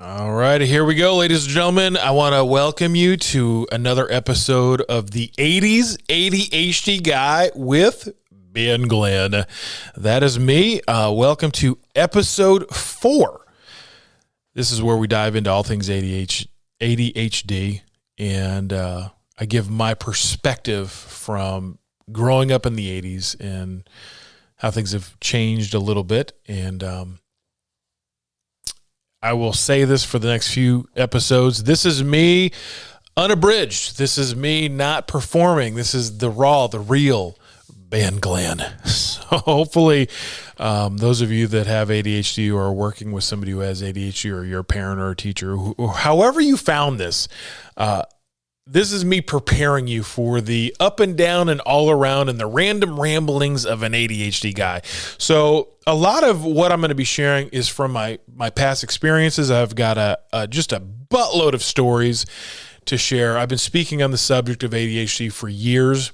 All right, here we go, ladies and gentlemen. I want to welcome you to another episode of the 80s ADHD Guy with Ben Glenn. That is me. Welcome to episode 4. This is where we dive into all things ADHD, and I give my perspective from growing up in the 80s and how things have changed a little bit. And I will say this for the next few episodes. This is me unabridged. This is me not performing. This is the raw, the real Ben Glenn. So hopefully those of you that have ADHD or are working with somebody who has ADHD, or you're a parent or a teacher, or however you found this, this is me preparing you for the up and down and all around and the random ramblings of an ADHD guy. So a lot of what I'm going to be sharing is from my past experiences. I've got just a buttload of stories to share. I've been speaking on the subject of ADHD for years,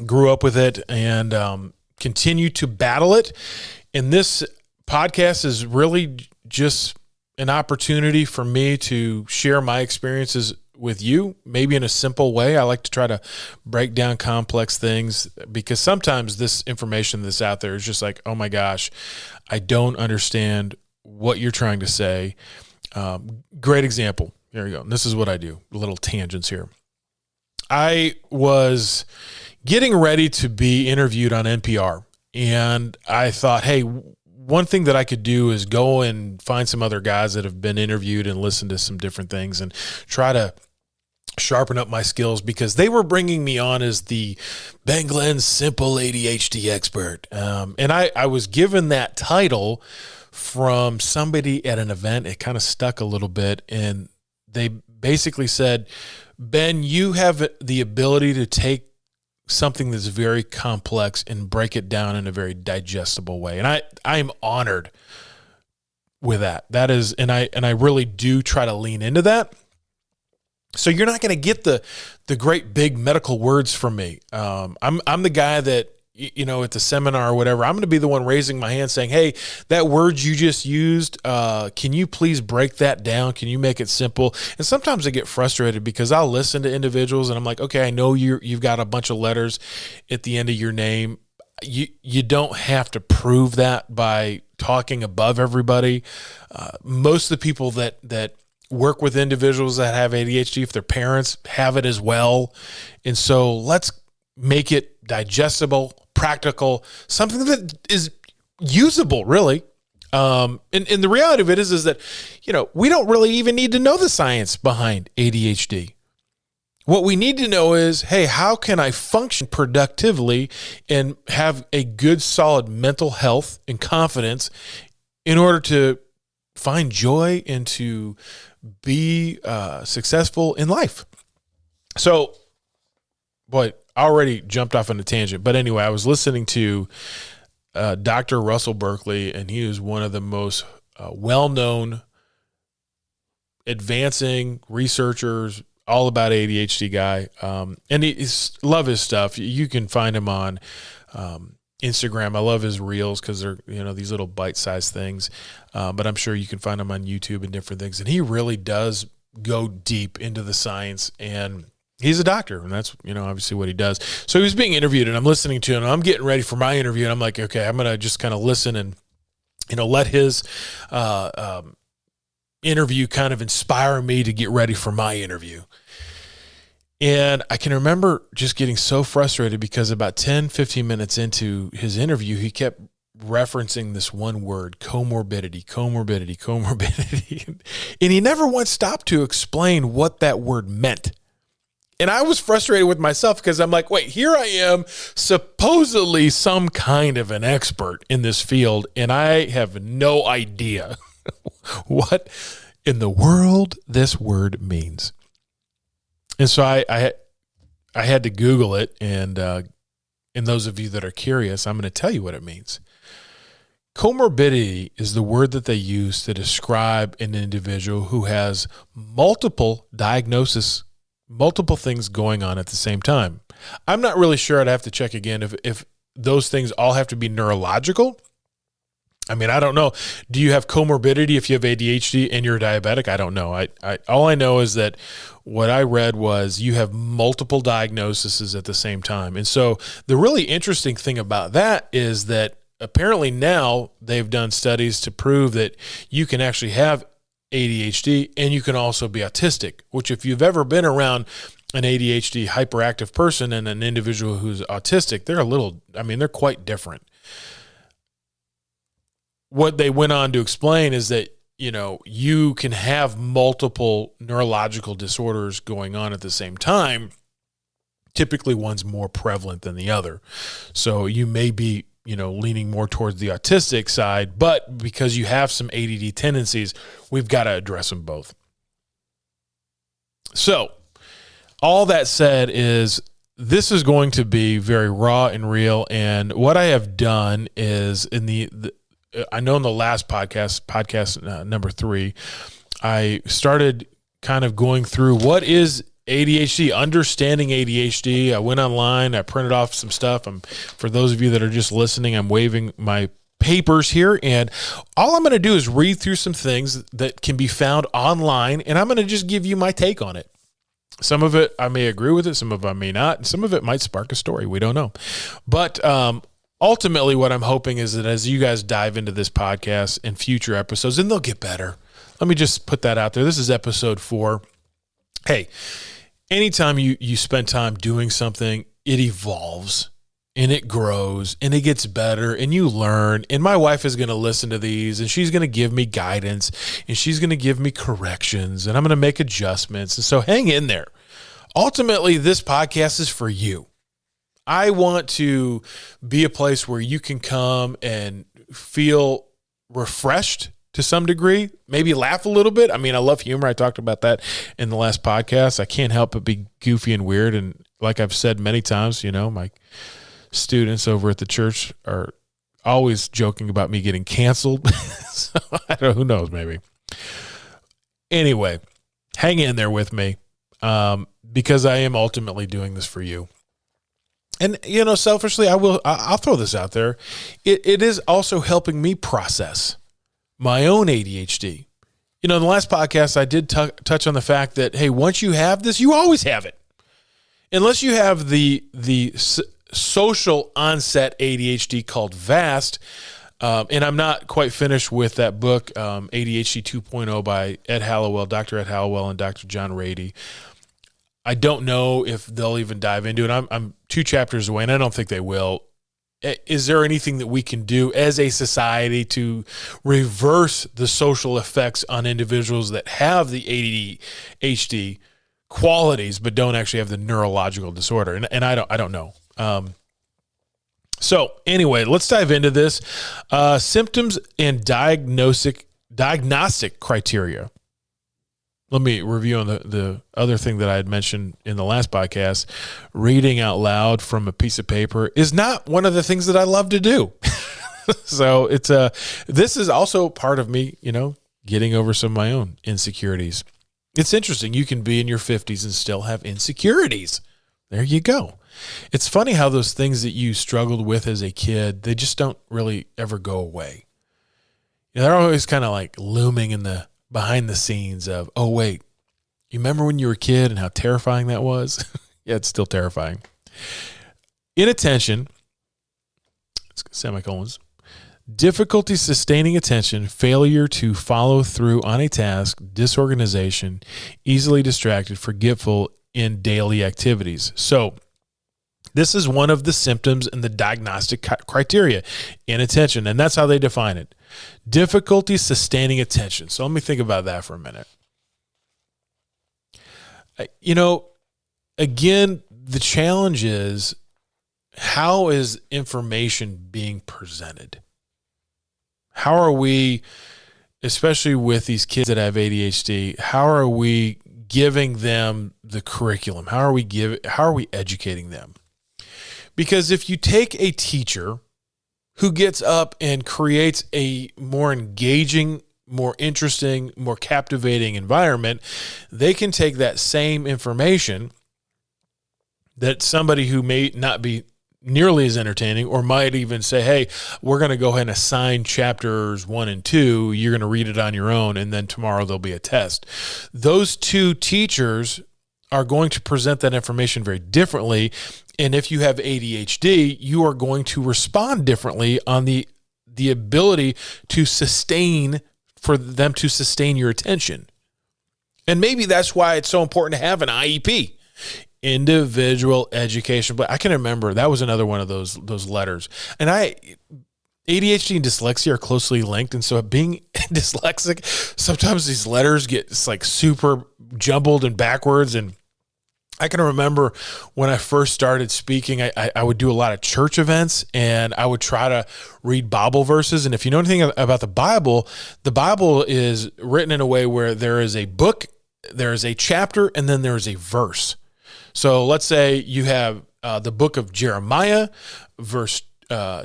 grew up with it, and continue to battle it. And this podcast is really just an opportunity for me to share my experiences with you, maybe in a simple way. I like to try to break down complex things because sometimes this information that's out there is just like, oh my gosh, I don't understand what you're trying to say. Great example. Here we go. This is what I do. Little tangents here. I was getting ready to be interviewed on NPR, and I thought, hey, one thing that I could do is go and find some other guys that have been interviewed and listen to some different things and try to sharpen up my skills, because they were bringing me on as the Ben Glenn simple ADHD expert. And I was given that title from somebody at an event. It kind of stuck a little bit. And they basically said, Ben, you have the ability to take something that's very complex and break it down in a very digestible way. And I am honored with that. That is, and I really do try to lean into that. So you're not going to get the great big medical words from me. I'm the guy that, you know, at the seminar or whatever, I'm going to be the one raising my hand saying, hey, that word you just used, can you please break that down? Can you make it simple? And sometimes I get frustrated because I'll listen to individuals and I'm like, okay, I know you've got a bunch of letters at the end of your name. You don't have to prove that by talking above everybody. Most of the people that work with individuals that have ADHD, if their parents have it as well. And so let's make it digestible, practical, something that is usable, really. And the reality of it is that, you know, we don't really even need to know the science behind ADHD. What we need to know is, hey, how can I function productively and have a good, solid mental health and confidence in order to find joy and to be successful in life? So, boy, I already jumped off on a tangent. But anyway, I was listening to Dr. Russell Berkeley, and he is one of the most well-known advancing researchers all about ADHD guy. And love his stuff. You can find him on Instagram. I love his reels because they're, you know, these little bite-sized things. But I'm sure you can find him on YouTube and different things. And he really does go deep into the science, and he's a doctor, and that's, you know, obviously what he does. So he was being interviewed, and I'm listening to him, and I'm getting ready for my interview, and I'm like, okay, I'm going to just kind of listen and, you know, let his interview kind of inspire me to get ready for my interview. And I can remember just getting so frustrated because about 10, 15 minutes into his interview, he kept referencing this one word, comorbidity. And he never once stopped to explain what that word meant. And I was frustrated with myself because I'm like, wait, here I am, supposedly some kind of an expert in this field, and I have no idea what in the world this word means. And so I had to Google it, and those of you that are curious, I'm going to tell you what it means. Comorbidity is the word that they use to describe an individual who has multiple diagnoses, multiple things going on at the same time. I'm not really sure. I'd have to check again if those things all have to be neurological. I mean, I don't know. Do you have comorbidity if you have ADHD and you're diabetic? I don't know. All I know is that what I read was you have multiple diagnoses at the same time. And so the really interesting thing about that is that apparently now they've done studies to prove that you can actually have ADHD and you can also be autistic, which if you've ever been around an ADHD hyperactive person and an individual who's autistic, they're quite different. What they went on to explain is that, you can have multiple neurological disorders going on at the same time. Typically one's more prevalent than the other. So you may be, leaning more towards the autistic side, but because you have some ADD tendencies, we've got to address them both. So all that said is this is going to be very raw and real. And what I have done is I know in the last podcast number 3, I started kind of going through what is ADHD, understanding ADHD. I went online, I printed off some stuff. For those of you that are just listening, I'm waving my papers here, and all I'm going to do is read through some things that can be found online, and I'm going to just give you my take on it. Some of it I may agree with it, some of it I may not, and some of it might spark a story. We don't know. But ultimately, what I'm hoping is that as you guys dive into this podcast in future episodes, and they'll get better. Let me just put that out there. This is episode 4. Hey, anytime you spend time doing something, it evolves and it grows and it gets better and you learn. And my wife is going to listen to these and she's going to give me guidance and she's going to give me corrections and I'm going to make adjustments. And so hang in there. Ultimately, this podcast is for you. I want to be a place where you can come and feel refreshed to some degree, maybe laugh a little bit. I mean, I love humor. I talked about that in the last podcast. I can't help but be goofy and weird. And like I've said many times, my students over at the church are always joking about me getting canceled. So I don't know, who knows, maybe. Anyway, hang in there with me because I am ultimately doing this for you. And, selfishly, I'll throw this out there. It is also helping me process my own ADHD. In the last podcast, I did touch on the fact that, hey, once you have this, you always have it. Unless you have the social onset ADHD called VAST, and I'm not quite finished with that book, ADHD 2.0 by Dr. Ed Hallowell and Dr. John Rady. I don't know if they'll even dive into it. I'm 2 chapters away, and I don't think they will. Is there anything that we can do as a society to reverse the social effects on individuals that have the ADHD qualities but don't actually have the neurological disorder? And I don't know. So anyway, let's dive into this. Symptoms and diagnostic criteria. Let me review on the other thing that I had mentioned in the last podcast. Reading out loud from a piece of paper is not one of the things that I love to do. So this is also part of me, getting over some of my own insecurities. It's interesting. You can be in your 50s and still have insecurities. There you go. It's funny how those things that you struggled with as a kid, they just don't really ever go away. They're always kind of like looming in the behind the scenes of, oh, wait, you remember when you were a kid and how terrifying that was? Yeah, it's still terrifying. Inattention, semicolons, difficulty sustaining attention, failure to follow through on a task, disorganization, easily distracted, forgetful in daily activities. So this is one of the symptoms in the diagnostic criteria, inattention, and that's how they define it. Difficulty sustaining attention. So let me think about that for a minute. Again, the challenge is, how is information being presented? How are we, especially with these kids that have ADHD, how are we giving them the curriculum? How are we educating them? Because if you take a teacher who gets up and creates a more engaging, more interesting, more captivating environment, they can take that same information that somebody who may not be nearly as entertaining, or might even say, hey, we're going to go ahead and assign chapters 1 and 2. You're going to read it on your own, and then tomorrow there'll be a test. Those two teachers are going to present that information very differently. And if you have ADHD, you are going to respond differently on the ability to sustain, for them to sustain your attention. And maybe that's why it's so important to have an IEP. Individual education. But I can remember that was another one of those letters. And ADHD and dyslexia are closely linked. And so being dyslexic, sometimes these letters get like super jumbled and backwards. And I can remember when I first started speaking, I would do a lot of church events, and I would try to read Bible verses. And if you know anything about the Bible is written in a way where there is a book, there is a chapter, and then there is a verse. So let's say you have the book of Jeremiah,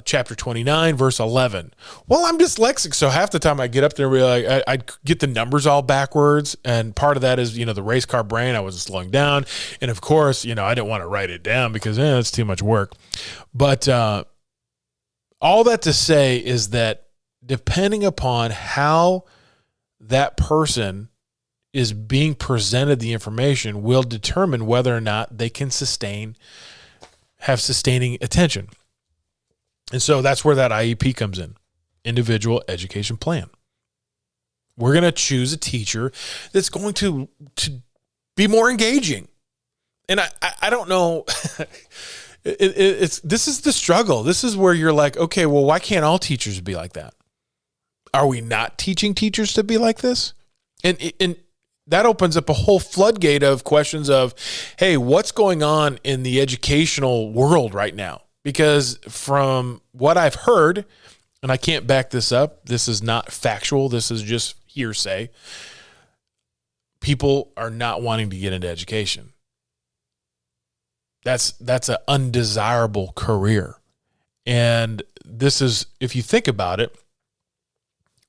chapter 29, verse 11. Well, I'm dyslexic, so half the time I get up there and be like, I'd get the numbers all backwards, and part of that is, the race car brain. I wasn't slowing down, and of course, I didn't want to write it down because it's too much work. But all that to say is that depending upon how that person is being presented the information will determine whether or not they can have sustaining attention. And so that's where that IEP comes in, individual education plan. We're going to choose a teacher that's going to be more engaging. And I don't know, this is the struggle. This is where you're like, okay, well, why can't all teachers be like that? Are we not teaching teachers to be like this? And that opens up a whole floodgate of questions of, hey, what's going on in the educational world right now? Because from what I've heard, and I can't back this up, this is not factual, this is just hearsay, people are not wanting to get into education. That's an undesirable career. And this is, if you think about it,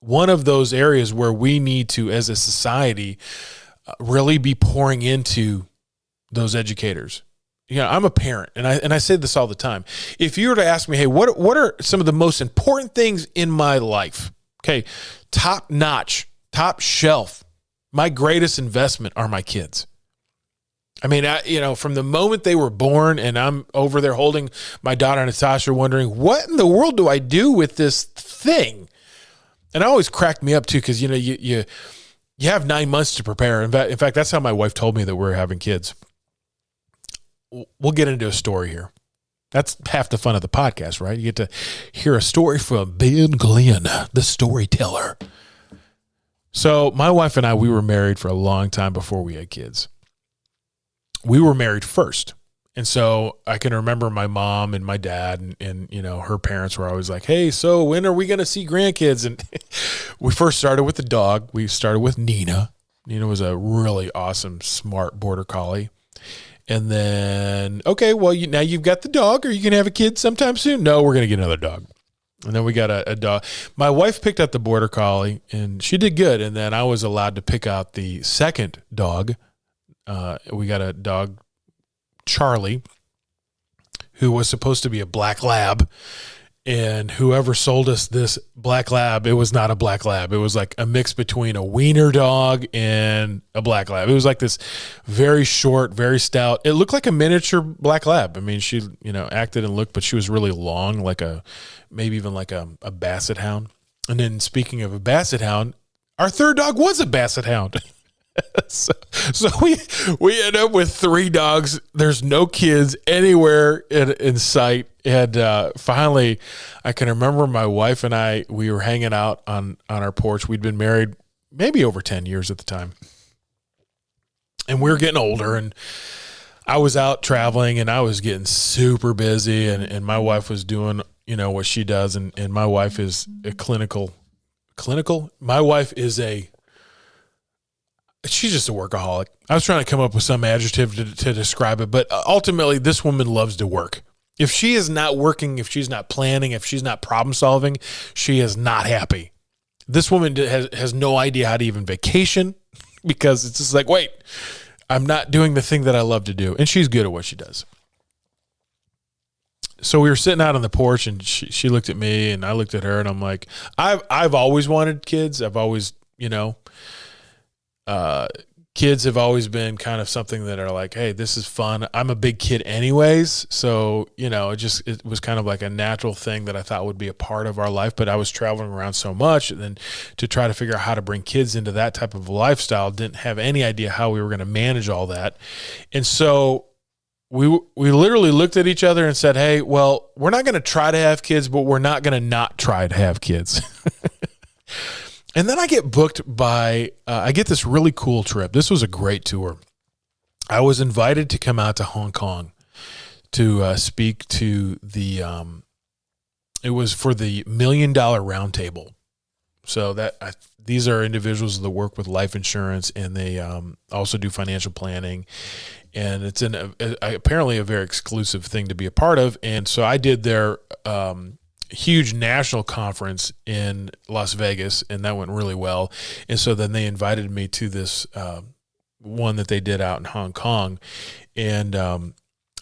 one of those areas where we need to, as a society, really be pouring into those educators. I'm a parent, and I say this all the time. If you were to ask me, hey, what are some of the most important things in my life? Okay, top notch, top shelf, my greatest investment are my kids. I mean, from the moment they were born, and I'm over there holding my daughter Natasha, wondering, what in the world do I do with this thing? And it always cracked me up too, because you have 9 months to prepare. In fact, that's how my wife told me that we're having kids. We'll get into a story here. That's half the fun of the podcast, right? You get to hear a story from Ben Glenn, the storyteller. So my wife and I, we were married for a long time before we had kids. We were married first. And so I can remember my mom and my dad and her parents were always like, hey, so when are we going to see grandkids? And we first started with the dog. We started with Nina. Nina was a really awesome, smart border collie. And then, okay, well, now you've got the dog. Are you going to have a kid sometime soon? No, we're going to get another dog. And then we got a dog. My wife picked out the border collie, and she did good. And then I was allowed to pick out the second dog. We got a dog, Charlie, who was supposed to be a black lab. And whoever sold us this black lab, it was not a black lab. It was like a mix between a wiener dog and a black lab. It was like this very short, very stout. It looked like a miniature black lab. I mean, she, acted and looked, but she was really long, maybe even like a basset hound. And then speaking of a basset hound, our third dog was a basset hound. So we end up with 3 dogs. There's no kids anywhere in sight. And finally, I can remember my wife and I, we were hanging out on our porch. We'd been married maybe over 10 years at the time. And we were getting older, and I was out traveling, and I was getting super busy, and my wife was doing, what she does. And my wife is a clinical. My wife is she's just a workaholic. I was trying to come up with some adjective to describe it, but ultimately this woman loves to work. If she is not working, if she's not planning, if she's not problem solving, she is not happy. This woman has no idea how to even vacation because it's just like, wait, I'm not doing the thing that I love to do. And she's good at what she does. so we were sitting out on the porch, and she looked at me, and I looked at her, and I'm like, I've always wanted kids. I've always, kids have always been kind of something that are like, hey, this is fun. I'm a big kid anyways. So, it was kind of like a natural thing that I thought would be a part of our life. But I was traveling around so much, and then to try to figure out how to bring kids into that type of lifestyle, didn't have any idea how we were going to manage all that. And so we literally looked at each other and said, hey, well, we're not going to try to have kids, but we're not going to not try to have kids. And then I get booked by, I get this really cool trip. This was a great tour. I was invited to come out to Hong Kong to speak to it was for the $1 Million Roundtable. So these are individuals that work with life insurance, and they also do financial planning. And it's apparently a very exclusive thing to be a part of. And so I did their huge national conference in Las Vegas, and that went really well. And so then they invited me to this one that they did out in Hong Kong, and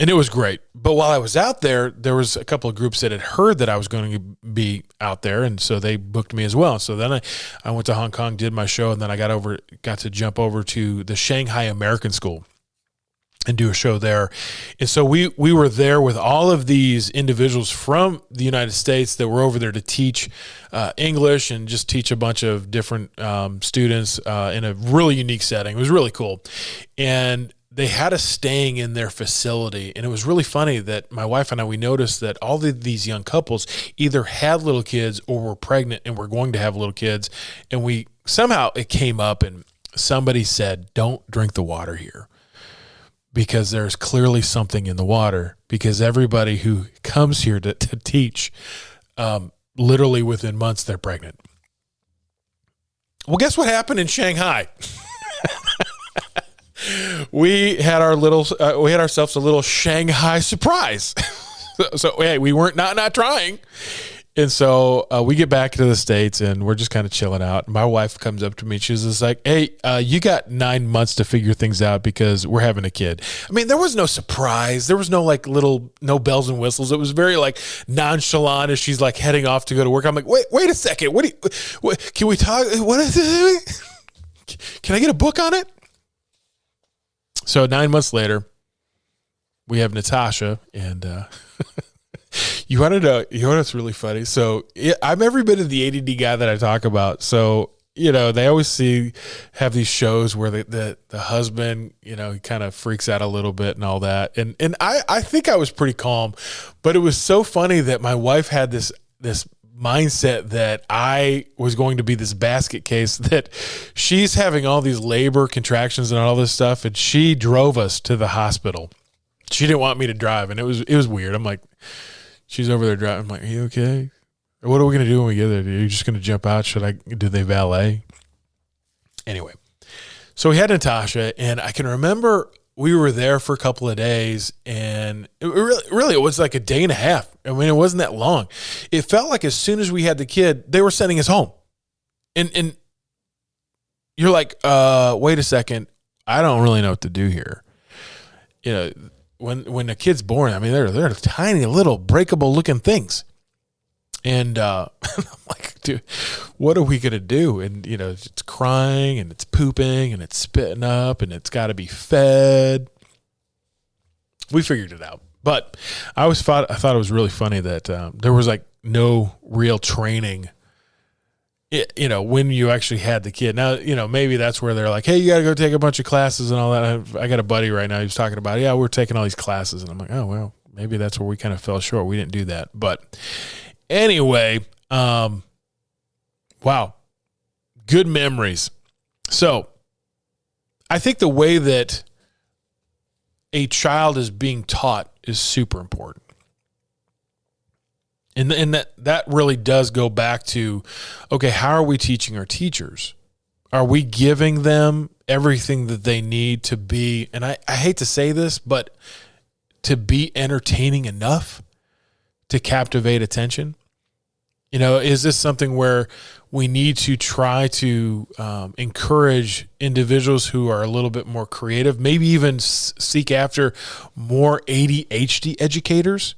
it was great. But while I was out there, there was a couple of groups that had heard that I was going to be out there, and so they booked me as well. So then I went to Hong Kong, did my show, and then I got to jump over to the Shanghai American School and do a show there. And so we were there with all of these individuals from the United States that were over there to teach English and just teach a bunch of different students in a really unique setting. It was really cool. And they had us staying in their facility. And it was really funny that my wife and I, we noticed that all of these young couples either had little kids or were pregnant and were going to have little kids. And somehow it came up, and somebody said, don't drink the water here, because there's clearly something in the water, because everybody who comes here to teach, literally within months, they're pregnant. Well, guess what happened in Shanghai? We had ourselves a little Shanghai surprise. So hey, we weren't not trying. And so we get back to the States, and we're just kind of chilling out. My wife comes up to me. She's just like, hey, you got 9 months to figure things out because we're having a kid. I mean, there was no surprise. There was no no bells and whistles. It was very nonchalant as she's heading off to go to work. I'm like, wait a second. What can we talk? What is it? Can I get a book on it? So 9 months later, we have Natasha, and you want to know what's really funny? So I'm every bit of the ADD guy that I talk about. So, they always have these shows where the husband, he kind of freaks out a little bit and all that. And I think I was pretty calm, but it was so funny that my wife had this mindset that I was going to be this basket case, that she's having all these labor contractions and all this stuff. And she drove us to the hospital. She didn't want me to drive. And it was weird. I'm like, she's over there driving. I'm like, are you okay? What are we going to do when we get there? Are you just going to jump out? Do they valet? Anyway, so we had Natasha, and I can remember we were there for a couple of days, and it was like a day and a half. I mean, it wasn't that long. It felt like as soon as we had the kid, they were sending us home. And you're like, wait a second. I don't really know what to do here. When a kid's born, I mean, they're tiny little breakable looking things. And I'm like, dude, what are we going to do? And, it's crying, and it's pooping, and it's spitting up, and it's got to be fed. We figured it out. But I thought it was really funny that there was no real training, when you actually had the kid. Now, maybe that's where they're like, hey, you got to go take a bunch of classes and all that. I got a buddy right now who's talking about, we're taking all these classes. And I'm like, oh, well, maybe that's where we kind of fell short. We didn't do that. But anyway, wow, good memories. So I think the way that a child is being taught is super important. And that really does go back to, okay, how are we teaching our teachers? Are we giving them everything that they need to be, and I hate to say this, but to be entertaining enough to captivate attention? Is this something where we need to try to encourage individuals who are a little bit more creative, maybe even seek after more ADHD educators?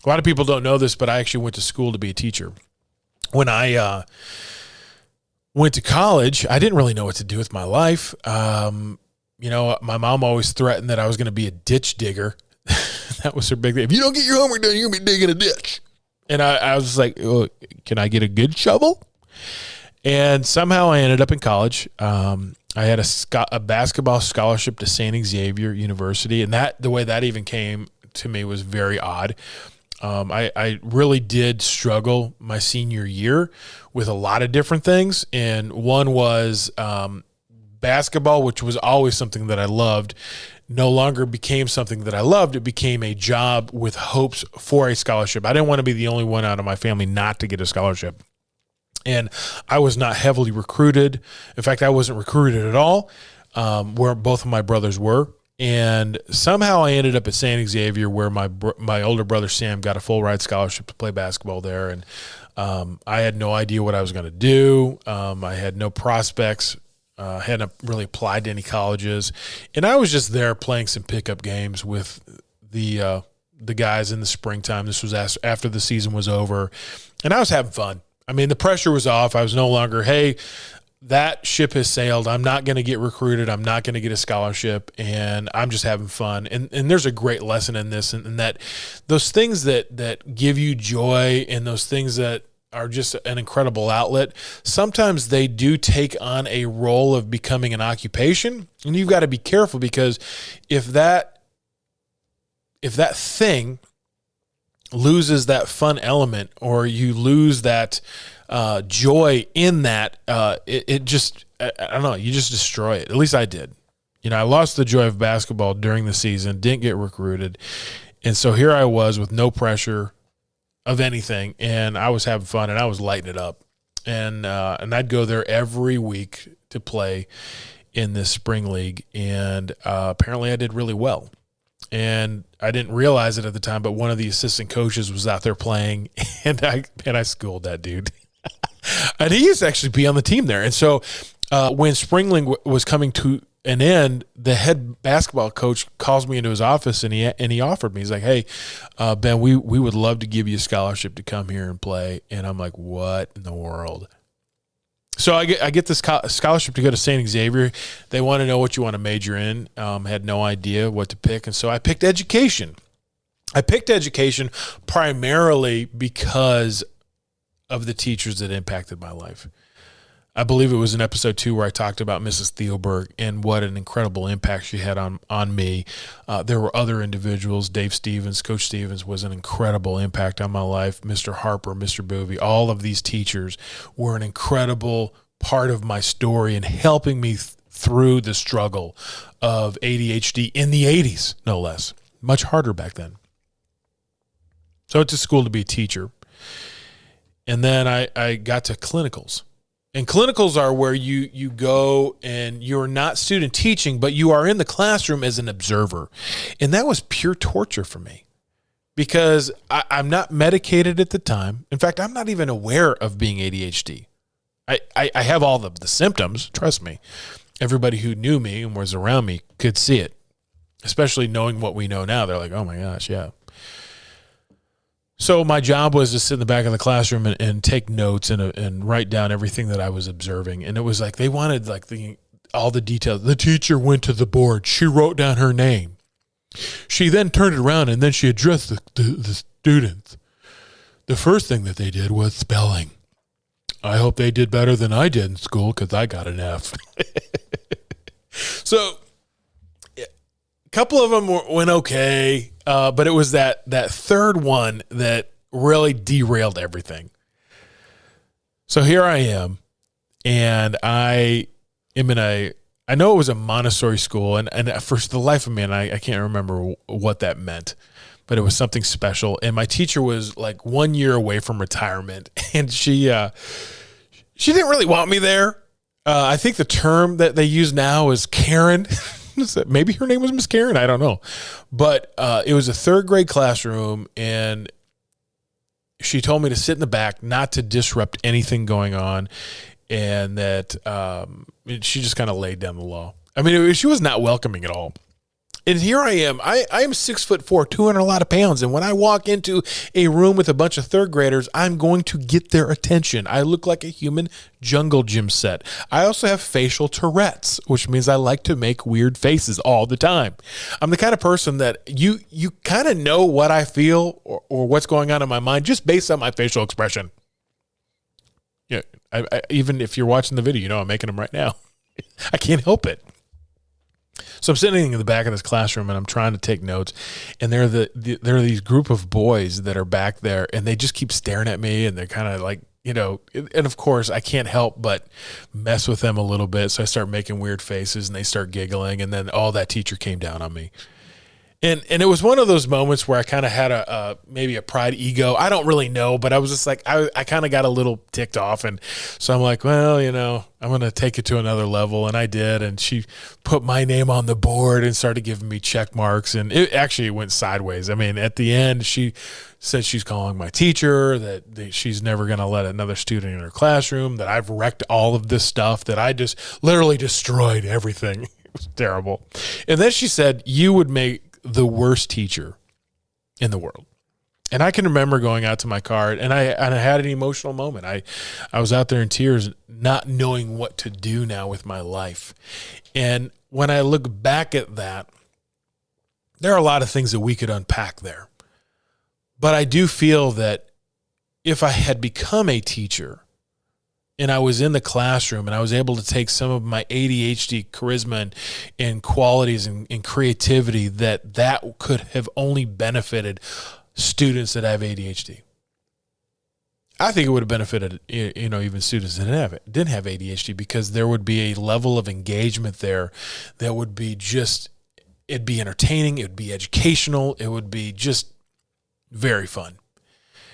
A lot of people don't know this, but I actually went to school to be a teacher. When I went to college, I didn't really know what to do with my life. My mom always threatened that I was going to be a ditch digger. That was her big thing. If you don't get your homework done, you're going to be digging a ditch. And I was like, oh, can I get a good shovel? And somehow I ended up in college. I had a basketball scholarship to St. Xavier University. And the way that even came to me was very odd. I really did struggle my senior year with a lot of different things. And one was basketball, which was always something that I loved, no longer became something that I loved. It became a job with hopes for a scholarship. I didn't want to be the only one out of my family not to get a scholarship. And I was not heavily recruited. In fact, I wasn't recruited at all, where both of my brothers were. And somehow I ended up at St. Xavier, where my older brother Sam got a full ride scholarship to play basketball there. And I had no idea what I was going to do. I had no prospects. Hadn't really applied to any colleges. And I was just there playing some pickup games with the guys in the springtime. This was after the season was over. And I was having fun. I mean, the pressure was off. I was no longer, hey, that ship has sailed. I'm not going to get recruited. I'm not going to get a scholarship, and I'm just having fun. And there's a great lesson in this, and that those things that give you joy and those things that are just an incredible outlet, sometimes they do take on a role of becoming an occupation, and you've got to be careful, because if that thing loses that fun element, or you lose that joy in that, it just, I don't know, you just destroy it. At least I did. I lost the joy of basketball during the season, didn't get recruited. And so here I was with no pressure of anything, and I was having fun, and I was lighting it up. And I'd go there every week to play in this spring league. And apparently I did really well. And I didn't realize it at the time, but one of the assistant coaches was out there playing, and I schooled that dude. And he used to actually be on the team there. And so when spring league was coming to an end, the head basketball coach calls me into his office, and he offered me. He's like, "Hey, Ben, we would love to give you a scholarship to come here and play." And I'm like, "What in the world?" So I get this scholarship to go to St. Xavier. They want to know what you want to major in. Had no idea what to pick, and so I picked education. I picked education primarily because of the teachers that impacted my life. I believe it was in episode 2 where I talked about Mrs. Thielberg and what an incredible impact she had on me. There were other individuals. Dave Stevens, Coach Stevens was an incredible impact on my life. Mr. Harper, Mr. Boovie, all of these teachers were an incredible part of my story and helping me through the struggle of ADHD in the 80s, no less. Much harder back then. So I went to school to be a teacher. And then I got to clinicals. And clinicals are where you go and you're not student teaching, but you are in the classroom as an observer. And that was pure torture for me, because I'm not medicated at the time. In fact, I'm not even aware of being ADHD. I have all of the symptoms, trust me. Everybody who knew me and was around me could see it, especially knowing what we know now. They're like, oh my gosh, yeah. So my job was to sit in the back of the classroom and take notes and write down everything that I was observing. And it was like they wanted all the details. The teacher went to the board. She wrote down her name. She then turned it around, and then she addressed the students. The first thing that they did was spelling. I hope they did better than I did in school, because I got an F. So a couple of them went okay. But it was that third one that really derailed everything. So here I am, and I know it was a Montessori school, and for the life of me, and I can't remember what that meant, but it was something special. And my teacher was like 1 year away from retirement, and she didn't really want me there. I think the term that they use now is Karen. Maybe her name was Miss Karen. I don't know. But it was a third grade classroom, and she told me to sit in the back, not to disrupt anything going on, and that she just kind of laid down the law. I mean, she was not welcoming at all. And here I am. I am 6'4", 200 a lot of pounds. And when I walk into a room with a bunch of third graders, I'm going to get their attention. I look like a human jungle gym set. I also have facial Tourette's, which means I like to make weird faces all the time. I'm the kind of person that you kind of know what I feel or what's going on in my mind just based on my facial expression. Yeah, I, even if you're watching the video, I'm making them right now. I can't help it. So I'm sitting in the back of this classroom and I'm trying to take notes, and there are these group of boys that are back there, and they just keep staring at me, and they're kind of like, and of course I can't help but mess with them a little bit. So I start making weird faces and they start giggling, and then that teacher came down on me. And it was one of those moments where I kind of had maybe a pride ego. I don't really know, but I was just like, I kind of got a little ticked off. And so I'm like, well, I'm going to take it to another level. And I did. And she put my name on the board and started giving me check marks. And it actually went sideways. I mean, at the end, she said she's calling my teacher, that she's never going to let another student in her classroom, that I've wrecked all of this stuff, that I just literally destroyed everything. It was terrible. And then she said, you would make the worst teacher in the world. And I can remember going out to my car, and I had an emotional moment. I was out there in tears, not knowing what to do now with my life. And when I look back at that, there are a lot of things that we could unpack there. But I do feel that if I had become a teacher and I was in the classroom and I was able to take some of my ADHD charisma and qualities and creativity, that could have only benefited students that have ADHD. I think it would have benefited, even students that didn't have ADHD, because there would be a level of engagement there that would be it'd be entertaining, it would be educational, it would be just very fun.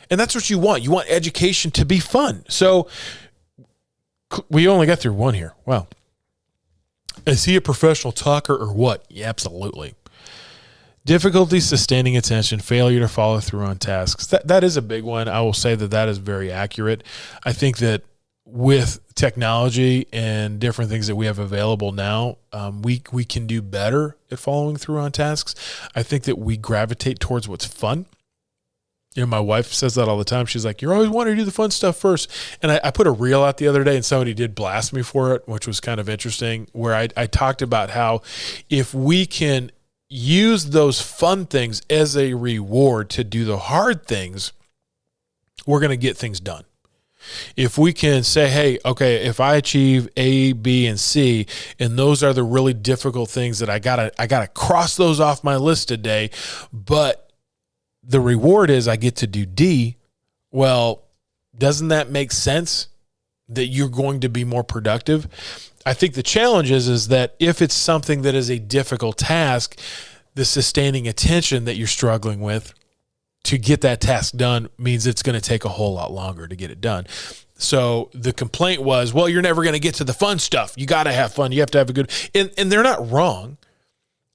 And that's what you want. You want education to be fun. So we only got through one here. Wow. Is he a professional talker or what? Yeah, absolutely. Difficulty sustaining attention, failure to follow through on tasks. That is a big one. I will say that is very accurate. I think that with technology and different things that we have available now, we can do better at following through on tasks. I think that we gravitate towards what's fun. My wife says that all the time. She's like, you're always wanting to do the fun stuff first. And I put a reel out the other day, and somebody did blast me for it, which was kind of interesting, where I talked about how if we can use those fun things as a reward to do the hard things, we're going to get things done. If we can say, hey, okay, if I achieve A, B, and C, and those are the really difficult things that I gotta cross those off my list today, but the reward is I get to do D. Well, doesn't that make sense that you're going to be more productive? I think the challenge is that if it's something that is a difficult task, the sustaining attention that you're struggling with to get that task done means it's going to take a whole lot longer to get it done. So the complaint was, well, you're never going to get to the fun stuff. You got to have fun. You have to have a good, and they're not wrong.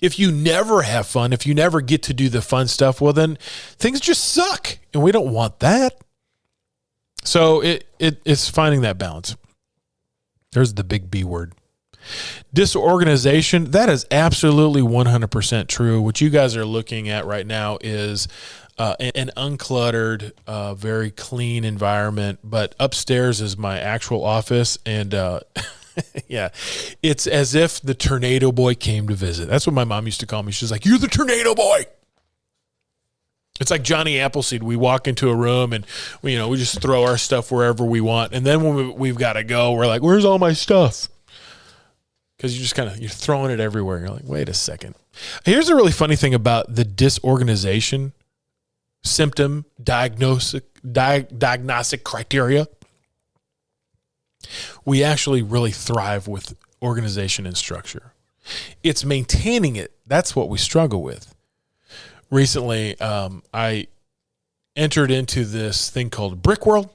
If you never have fun, if you never get to do the fun stuff, well, then things just suck, and we don't want that. So it's finding that balance. There's the big B word. Disorganization, that is absolutely 100% true. What you guys are looking at right now is an uncluttered, very clean environment, but upstairs is my actual office, and yeah, it's as if the tornado boy came to visit. That's what my mom used to call me. She's like, you're the tornado boy. It's like Johnny Appleseed. We walk into a room and we just throw our stuff wherever we want. And then when we've got to go, we're like, where's all my stuff? Because you're throwing it everywhere. You're like, wait a second. Here's a really funny thing about the disorganization symptom diagnostic criteria. We actually really thrive with organization and structure. It's maintaining it. That's what we struggle with. Recently, I entered into this thing called Brick World.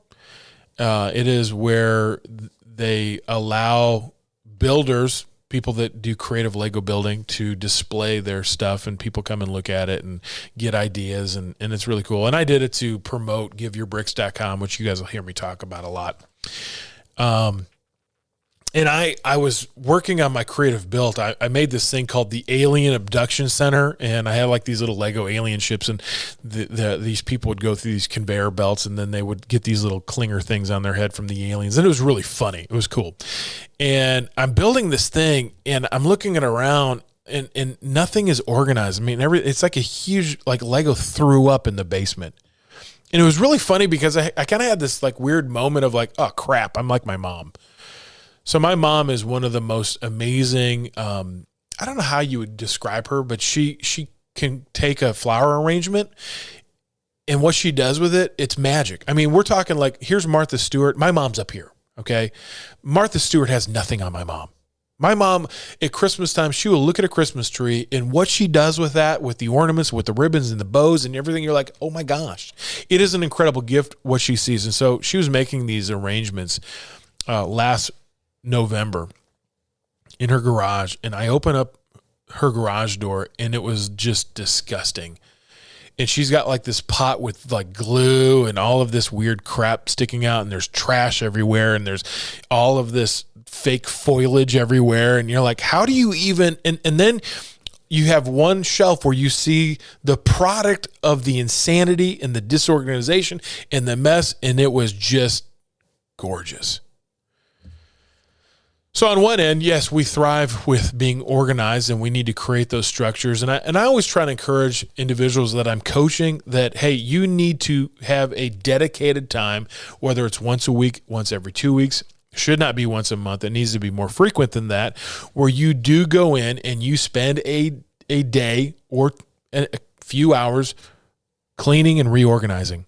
It is where they allow builders, people that do creative Lego building, to display their stuff, and people come and look at it and get ideas, and it's really cool. And I did it to promote GiveYourBricks.com, which you guys will hear me talk about a lot. And I was working on my creative build. I made this thing called the Alien Abduction Center, and I had like these little Lego alien ships, and these people would go through these conveyor belts, and then they would get these little clinger things on their head from the aliens, and it was really funny. It was cool. And I'm building this thing, and I'm looking it around, and nothing is organized. I mean, it's like a huge, like Lego threw up in the basement. And it was really funny because I kind of had this like weird moment of like, oh crap, I'm like my mom. So my mom is one of the most amazing, I don't know how you would describe her, but she can take a flower arrangement, and what she does with it, it's magic. I mean, we're talking like, here's Martha Stewart. My mom's up here, okay? Martha Stewart has nothing on my mom. My mom, at Christmas time, she will look at a Christmas tree, and what she does with that, with the ornaments, with the ribbons and the bows and everything, you're like, oh my gosh. It is an incredible gift what she sees. And so she was making these arrangements last November in her garage, and I open up her garage door, and it was just disgusting. And she's got like this pot with like glue and all of this weird crap sticking out, and there's trash everywhere, and there's all of this fake foliage everywhere. And you're like, how do you even, and then you have one shelf where you see the product of the insanity and the disorganization and the mess, and it was just gorgeous. So on one end, yes, we thrive with being organized, and we need to create those structures. And I always try to encourage individuals that I'm coaching that, hey, you need to have a dedicated time, whether it's once a week, once every 2 weeks, should not be once a month. It needs to be more frequent than that, where you do go in and you spend a day or a few hours cleaning and reorganizing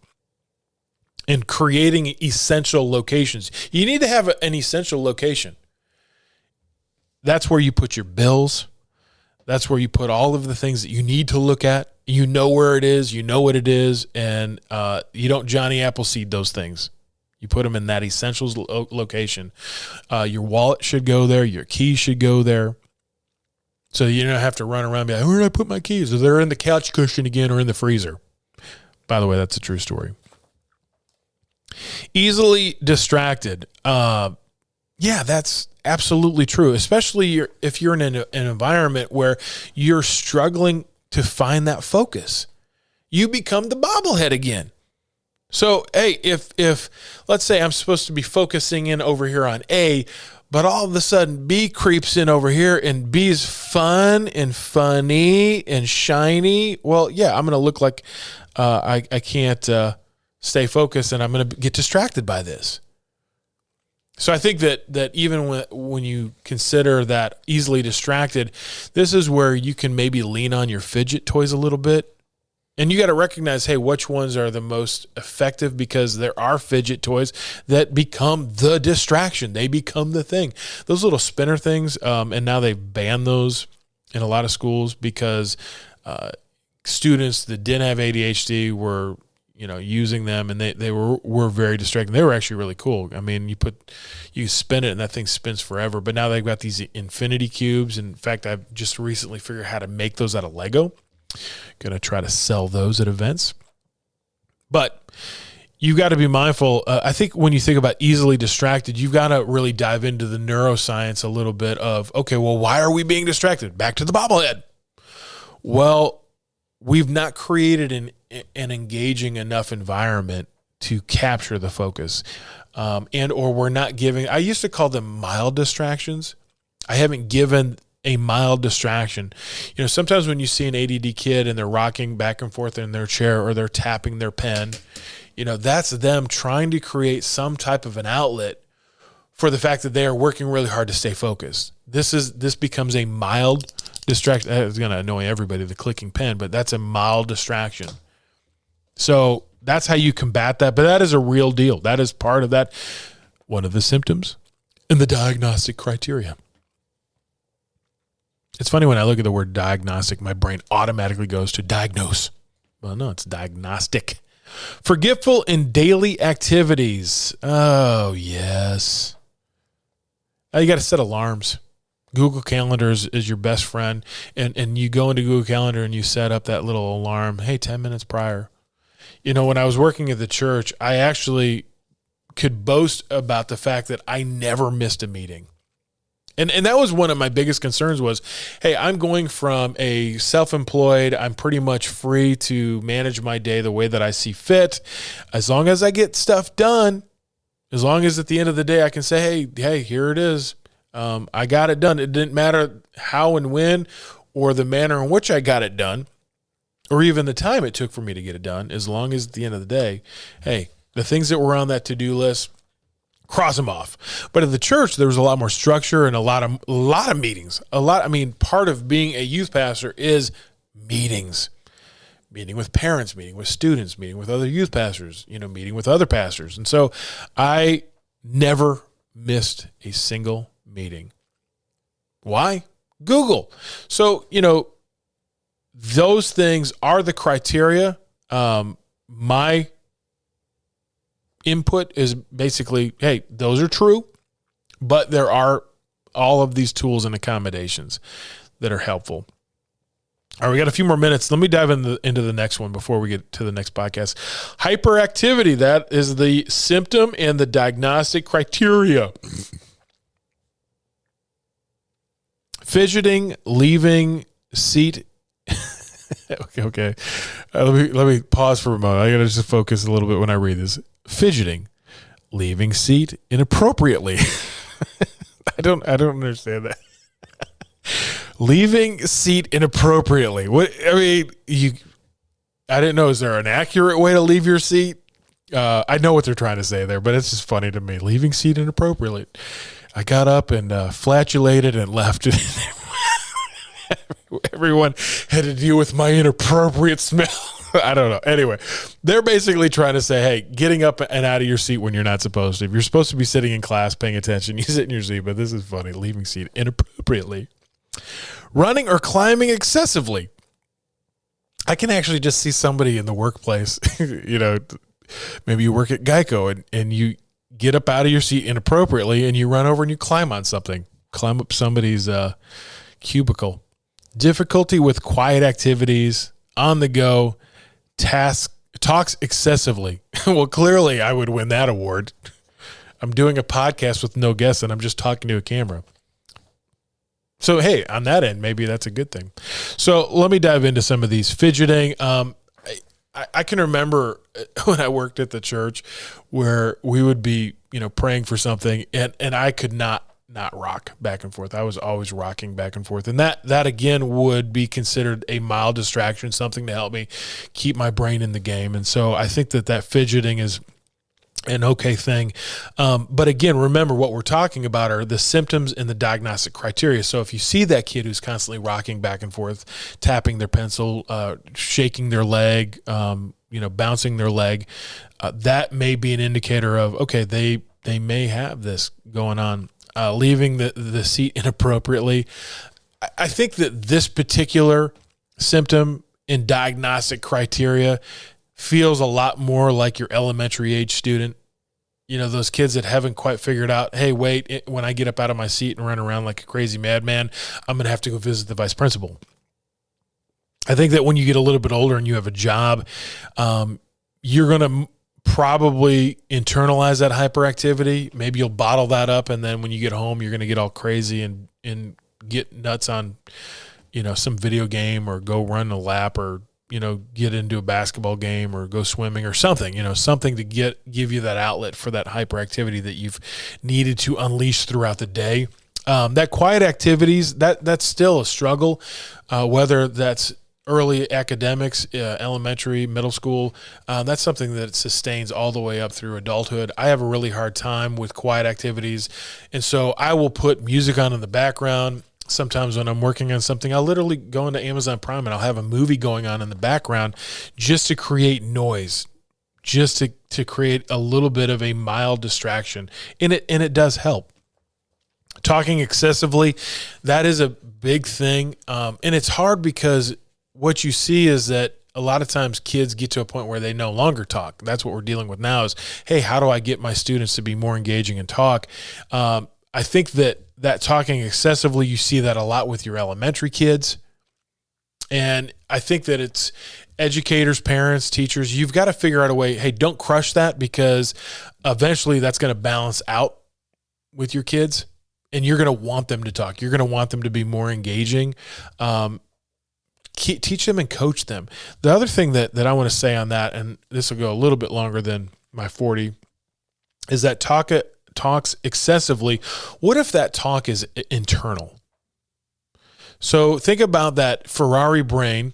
and creating essential locations. You need to have an essential location. That's where you put your bills. That's where you put all of the things that you need to look at. You know where it is. You know what it is. And you don't Johnny Appleseed those things. You put them in that essentials location. Your wallet should go there. Your keys should go there. So you don't have to run around and be like, where did I put my keys? Or they're in the couch cushion again or in the freezer. By the way, that's a true story. Easily distracted. Yeah, that's absolutely true, especially if you're in an environment where you're struggling to find that focus. You become the bobblehead again. So, hey, if let's say I'm supposed to be focusing in over here on A, but all of a sudden B creeps in over here, and B is fun and funny and shiny, well, yeah, I'm going to look like I can't stay focused, and I'm going to get distracted by this. So I think that even when you consider that easily distracted, this is where you can maybe lean on your fidget toys a little bit. And you got to recognize, hey, which ones are the most effective, because there are fidget toys that become the distraction. They become the thing. Those little spinner things, and now they've banned those in a lot of schools because students that didn't have ADHD were using them, and they were very distracting. They were actually really cool. I mean, you spin it and that thing spins forever. But now they've got these infinity cubes. In fact, I've just recently figured out how to make those out of Lego. Going to try to sell those at events. But you got to be mindful. I think when you think about easily distracted, you've got to really dive into the neuroscience a little bit of, okay, well, why are we being distracted? Back to the bobblehead. Well, we've not created an engaging enough environment to capture the focus. Or we're not giving, I used to call them mild distractions. I haven't given a mild distraction. Sometimes when you see an ADD kid and they're rocking back and forth in their chair, or they're tapping their pen, that's them trying to create some type of an outlet for the fact that they are working really hard to stay focused. This becomes a mild distraction. It's going to annoy everybody, the clicking pen, but that's a mild distraction. So that's how you combat that. But that is a real deal. That is part of that. One of the symptoms in the diagnostic criteria. It's funny when I look at the word diagnostic, my brain automatically goes to diagnose. Well, no, it's diagnostic. Forgetful in daily activities. Oh, yes. You got to set alarms. Google Calendar is your best friend. And you go into Google Calendar and you set up that little alarm. Hey, 10 minutes prior. When I was working at the church, I actually could boast about the fact that I never missed a meeting. And that was one of my biggest concerns was, hey, I'm going from a self-employed, I'm pretty much free to manage my day the way that I see fit. As long as I get stuff done, as long as at the end of the day I can say, hey, here it is. I got it done. It didn't matter how and when or the manner in which I got it done or even the time it took for me to get it done. As long as at the end of the day, hey, the things that were on that to-do list, cross them off. But at the church, there was a lot more structure and a lot of meetings. Part of being a youth pastor is meetings. Meeting with parents, meeting with students, meeting with other youth pastors, meeting with other pastors. And so I never missed a single meeting. Why? Google. So, those things are the criteria. My input is basically, hey, those are true, but there are all of these tools and accommodations that are helpful. All right, we got a few more minutes. Let me dive into the next one before we get to the next podcast. Hyperactivity, that is the symptom and the diagnostic criteria. Fidgeting, leaving seat. Okay. Let me pause for a moment. I got to just focus a little bit when I read this. Fidgeting, leaving seat inappropriately. I don't understand that. Leaving seat inappropriately. I didn't know. Is there an accurate way to leave your seat? I know what they're trying to say there, but it's just funny to me. Leaving seat inappropriately. I got up and flatulated and left. Everyone had to deal with my inappropriate smell. I don't know. Anyway, they're basically trying to say, hey, getting up and out of your seat when you're not supposed to. If you're supposed to be sitting in class paying attention, you sit in your seat. But this is funny. Leaving seat inappropriately. Running or climbing excessively. I can actually just see somebody in the workplace, maybe you work at Geico and you get up out of your seat inappropriately and you run over and you climb on something. Climb up somebody's cubicle. Difficulty with quiet activities, on the go, talks excessively. Well, clearly I would win that award. I'm doing a podcast with no guests and I'm just talking to a camera. So, hey, on that end, maybe that's a good thing. So let me dive into some of these. Fidgeting. I can remember when I worked at the church where we would be, praying for something and I could not rock back and forth. I was always rocking back and forth. And that again would be considered a mild distraction, something to help me keep my brain in the game. And so I think that fidgeting is an okay thing. But again, remember what we're talking about are the symptoms and the diagnostic criteria. So if you see that kid who's constantly rocking back and forth, tapping their pencil, shaking their leg, bouncing their leg, that may be an indicator of, okay, they may have this going on. Leaving the seat inappropriately. I think that this particular symptom and diagnostic criteria feels a lot more like your elementary age student. Those kids that haven't quite figured out, hey, wait, when I get up out of my seat and run around like a crazy madman, I'm going to have to go visit the vice principal. I think that when you get a little bit older and you have a job, you're going to probably internalize that hyperactivity. Maybe you'll bottle that up, and then when you get home, you're going to get all crazy and get nuts on, some video game or go run a lap or, get into a basketball game or go swimming or something, something to give you that outlet for that hyperactivity that you've needed to unleash throughout the day. That quiet activities, that's still a struggle, whether that's early academics, elementary, middle school, that's something that sustains all the way up through adulthood. I have a really hard time with quiet activities, and so I will put music on in the background. Sometimes when I'm working on something, I'll literally go into Amazon Prime and I'll have a movie going on in the background just to create noise, just to create a little bit of a mild distraction. And it does help. Talking excessively, that is a big thing. And it's hard because what you see is that a lot of times kids get to a point where they no longer talk. That's what we're dealing with now is, hey, how do I get my students to be more engaging and talk? I think that talking excessively, you see that a lot with your elementary kids. And I think that it's educators, parents, teachers, you've got to figure out a way, hey, don't crush that because eventually that's going to balance out with your kids. and you're going to want them to talk. You're going to want them to be more engaging. Teach them and coach them. The other thing that I want to say on that, and this will go a little bit longer than my 40, is that talks excessively. What if that talk is internal? So think about that Ferrari brain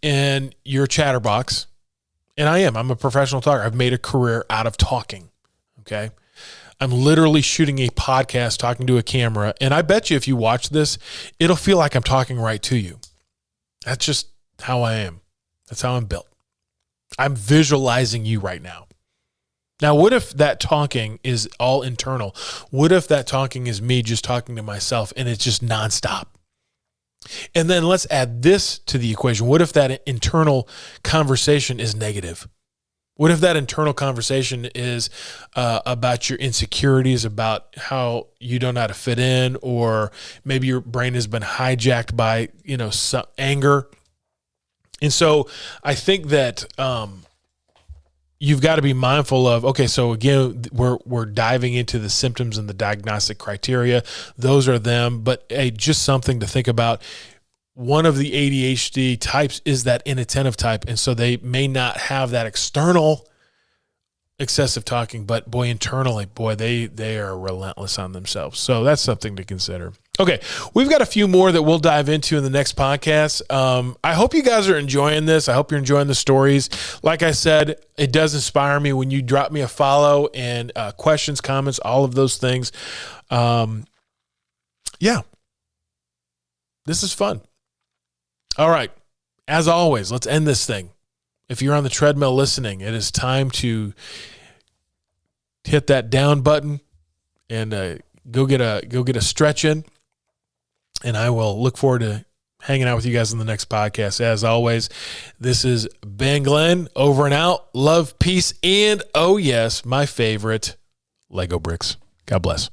and your chatterbox. And I'm a professional talker. I've made a career out of talking. Okay. I'm literally shooting a podcast, talking to a camera. And I bet you if you watch this, it'll feel like I'm talking right to you. That's just how I am. That's how I'm built. I'm visualizing you right now. Now, what if that talking is all internal? What if that talking is me just talking to myself and it's just nonstop? And then let's add this to the equation. What if that internal conversation is negative? What if that internal conversation is about your insecurities, about how you don't know how to fit in, or maybe your brain has been hijacked by, some anger? And so I think that you've got to be mindful of, okay, so again, we're diving into the symptoms and the diagnostic criteria. Those are them, but hey, just something to think about. One of the ADHD types is that inattentive type, and so they may not have that external excessive talking, but internally, they are relentless on themselves. So that's something to consider. Okay, we've got a few more that we'll dive into in the next podcast. I hope you guys are enjoying this. I hope you're enjoying the stories. Like I said, it does inspire me when you drop me a follow and questions, comments, all of those things. Yeah, this is fun. All right, as always, let's end this thing. If you're on the treadmill listening, it is time to hit that down button and go get a stretch in. And I will look forward to hanging out with you guys in the next podcast. As always, this is Ben Glenn, over and out. Love, peace, and oh yes, my favorite, Lego bricks. God bless.